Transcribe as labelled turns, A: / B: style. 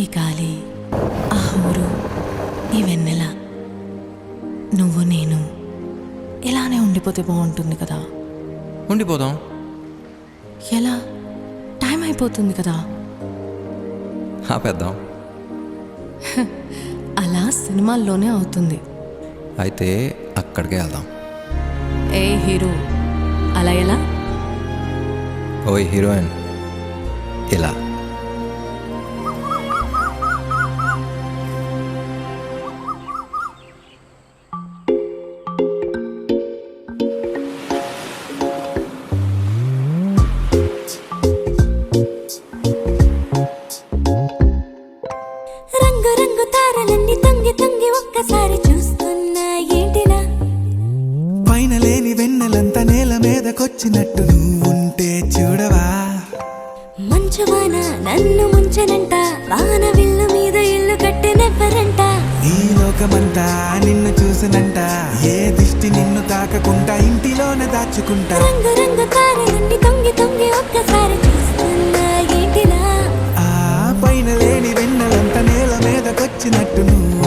A: ఈ గాలి, ఆ ఊరు, ఈ వెన్నెల, నువ్వు నేను ఇలానే ఉండిపోతే బాగుంటుంది కదా.
B: ఉండిపోదాం.
A: ఎలా? టైం అయిపోతుంది కదా.
B: ఆపేద్దాం.
A: అలా సినిమాల్లోనే అవుతుంది.
B: అయితే అక్కడికే వెళ్దాం.
A: ఏ హీరో, అలా ఎలా?
B: ఓయ్ హీరోయిన్, ఇలా.
C: రంగు రంగు తారలన్నీ తొంగి తొంగి ఒక్కసారి చూస్తున్నా ఏంటిలా?
D: పైన లేని వెన్నెలంతా నేల మీదకొచ్చినట్టు నువ్వుంటే చూడవా?
C: మంచు వాన నన్ను ముంచనంట, వాన విల్లు మీద ఇల్లు కట్టెనెవ్వరంట.
D: ఈ లోకమంతా నిన్ను చూసినంట, ఏ దిష్టి నిన్ను తాకకుండా ఇంటిలోనే దాచుకుంటా.
C: రంగు రంగు తారలన్నీ తొంగి తొంగి ఒక్కసారి చూస్తున్నా ఏంటిలా?
D: ఆ పైన లేని వెన్నెలంతా నేల మీదకొచ్చినట్టు నువ్వు